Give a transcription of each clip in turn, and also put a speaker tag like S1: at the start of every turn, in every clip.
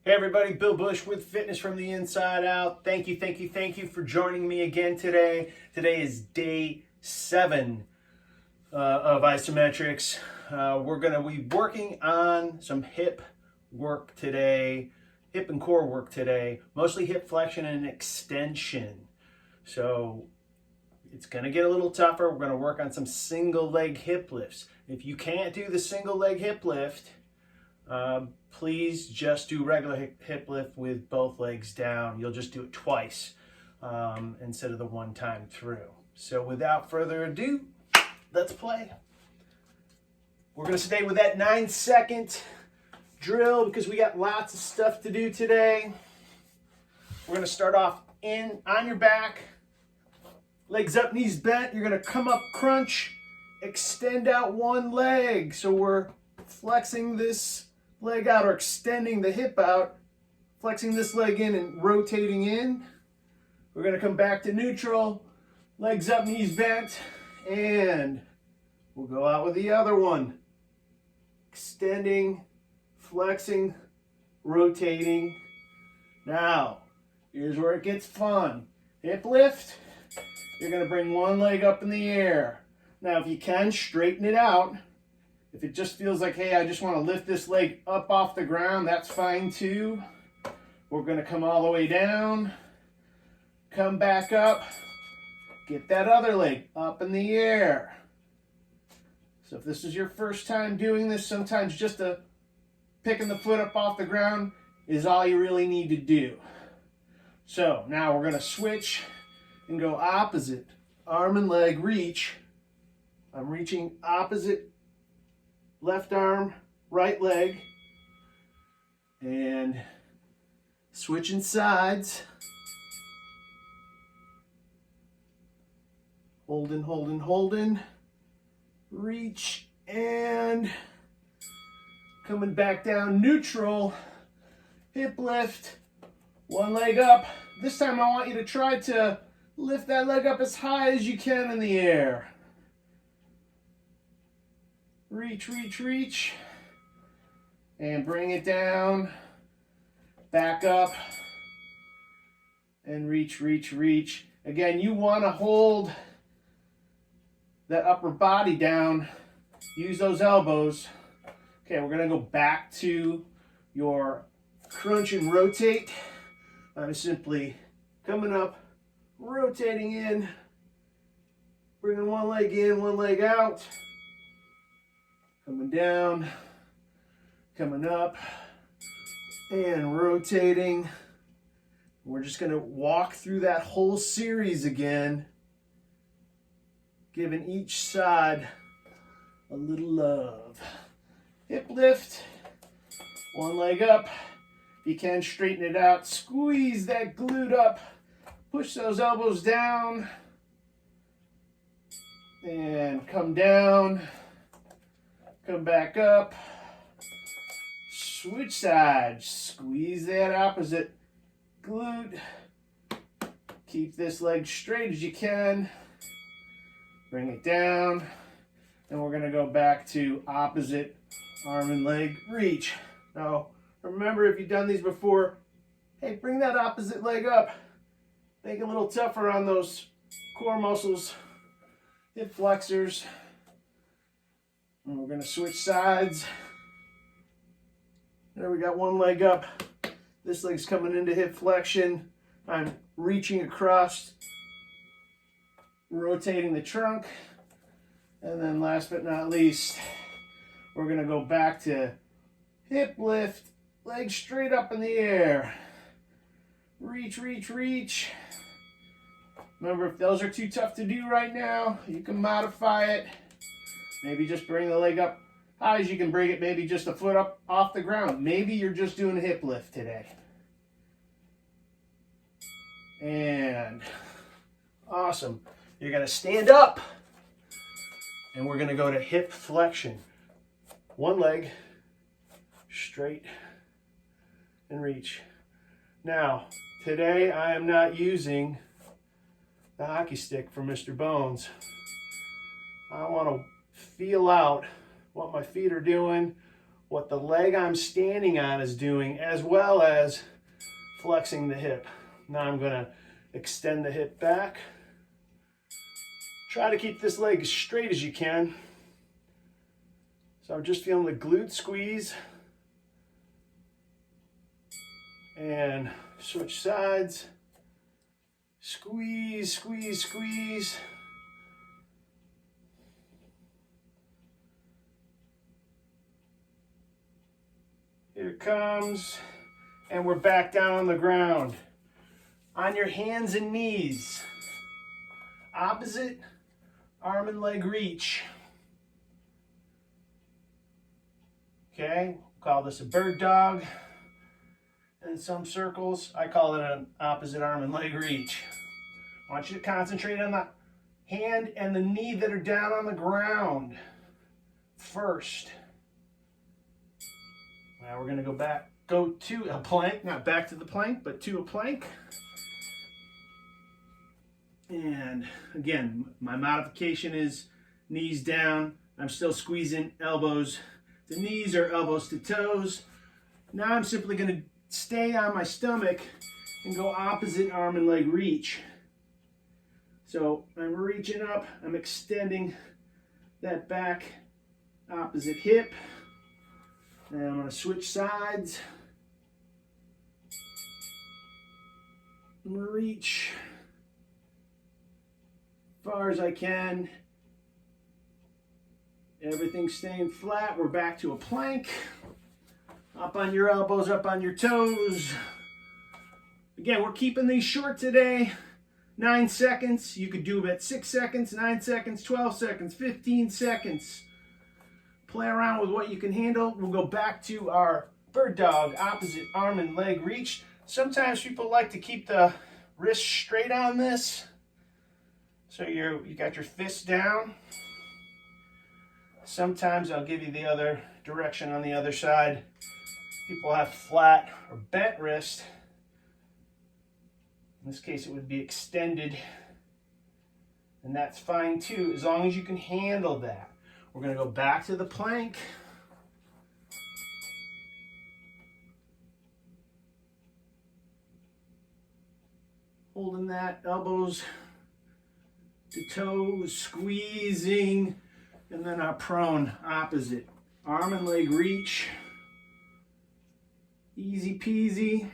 S1: Hey everybody, Bill Bush with Fitness from the Inside Out. Thank you for joining me again today. Today is day 7 of Isometrics. We're going to be working on some hip work today, hip and core work today, mostly hip flexion and extension. So it's going to get a little tougher. We're going to work on some single leg hip lifts. If you can't do the single leg hip lift, please just do regular hip lift with both legs down. You'll just do it twice instead of the one time through. So without further ado, let's play. We're going to stay with that 9-second drill because we got lots of stuff to do today. We're going to start off on your back, legs up, knees bent. You're going to come up, crunch, extend out one leg. So we're flexing this leg out or extending the hip out, flexing this leg in and rotating in. We're going to come back to neutral, legs up, knees bent, and we'll go out with the other one. Extending, flexing, rotating. Now, here's where it gets fun. Hip lift, you're going to bring one leg up in the air. Now, if you can, straighten it out. If it just feels like, hey, I just want to lift this leg up off the ground, that's fine too. We're going to come all the way down, come back up, get that other leg up in the air. So if this is your first time doing this, sometimes just picking the foot up off the ground is all you really need to do. So now we're going to switch and go opposite. Arm and leg reach. I'm reaching opposite left arm, right leg, and switching sides. Holding. Reach and coming back down neutral. Hip lift, one leg up. This time I want you to try to lift that leg up as high as you can in the air. Reach, and bring it down, back up, and reach. Again, you want to hold that upper body down, use those elbows. Okay, we're going to go back to your crunch and rotate. I'm simply coming up, rotating in, bringing one leg in, one leg out. Coming down, coming up, and rotating. We're just going to walk through that whole series again, giving each side a little love. Hip lift, one leg up. If you can, straighten it out. Squeeze that glute up. Push those elbows down. And come down. Come back up, switch sides, squeeze that opposite glute, keep this leg straight as you can, bring it down, and we're going to go back to opposite arm and leg reach. Now, remember if you've done these before, hey, bring that opposite leg up, make it a little tougher on those core muscles, hip flexors. And we're going to switch sides. There we got one leg up. This leg's coming into hip flexion. I'm reaching across, rotating the trunk. And then last but not least, we're going to go back to hip lift, legs straight up in the air. Reach. Remember, if those are too tough to do right now, you can modify it. Maybe just bring the leg up high as you can bring it, maybe just a foot up off the ground. Maybe you're just doing a hip lift today. And awesome. You're going to stand up and we're going to go to hip flexion. One leg, straight, and reach. Now, today I am not using the hockey stick from Mr. Bones. I want to feel out what my feet are doing, what the leg I'm standing on is doing, as well as flexing the hip. Now I'm going to extend the hip back. Try to keep this leg as straight as you can. So I'm just feeling the glute squeeze. And switch sides. Squeeze, squeeze, squeeze. Here it comes. And we're back down on the ground. On your hands and knees. Opposite arm and leg reach. Okay, call this a bird dog. In some circles, I call it an opposite arm and leg reach. I want you to concentrate on the hand and the knee that are down on the ground first. Now we're going to go to a plank, not back to the plank, but to a plank. And again, my modification is knees down. I'm still squeezing elbows to knees or elbows to toes. Now I'm simply going to stay on my stomach and go opposite arm and leg reach. So I'm reaching up, I'm extending that back opposite hip. And I'm going to switch sides. I'm going to reach as far as I can. Everything's staying flat. We're back to a plank. Up on your elbows, up on your toes. Again, we're keeping these short today. 9 seconds. You could do them at 6 seconds, 9 seconds, 12 seconds, 15 seconds. Play around with what you can handle. We'll go back to our bird dog, opposite arm and leg reach. Sometimes people like to keep the wrist straight on this. So you got your fist down. Sometimes I'll give you the other direction on the other side. People have flat or bent wrist. In this case, it would be extended. And that's fine too, as long as you can handle that. We're going to go back to the plank. Holding that, elbows to toes, squeezing, and then our prone opposite. Arm and leg reach. Easy peasy.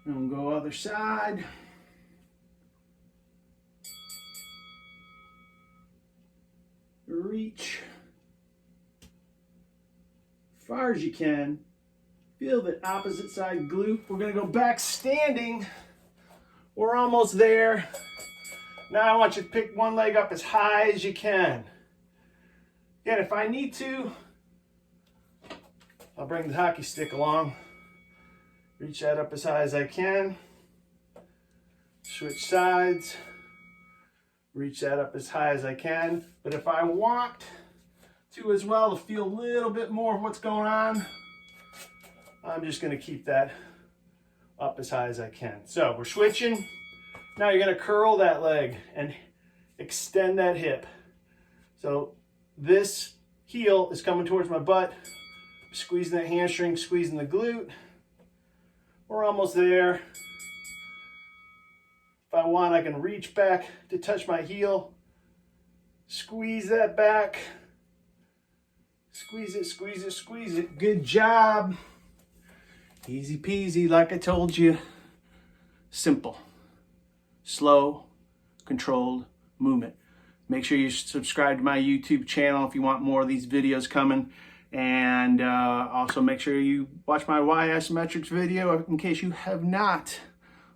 S1: And we'll go other side. Reach as far as you can. Feel the opposite side glute. We're going to go back standing. We're almost there. Now I want you to pick one leg up as high as you can. Again, if I need to, I'll bring the hockey stick along. Reach that up as high as I can. Switch sides. Reach that up as high as I can. But if I want to as well, to feel a little bit more of what's going on, I'm just going to keep that up as high as I can. So we're switching. Now you're going to curl that leg and extend that hip. So this heel is coming towards my butt. Squeezing that hamstring, squeezing the glute. We're almost there. If I want, I can reach back to touch my heel. Squeeze that back. Squeeze it, squeeze it, squeeze it. Good job. Easy peasy, like I told you. Simple. Slow, controlled movement. Make sure you subscribe to my YouTube channel if you want more of these videos coming. And also make sure you watch my Why Isometrics video in case you have not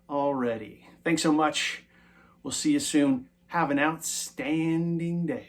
S1: already. Thanks so much. We'll see you soon. Have an outstanding day.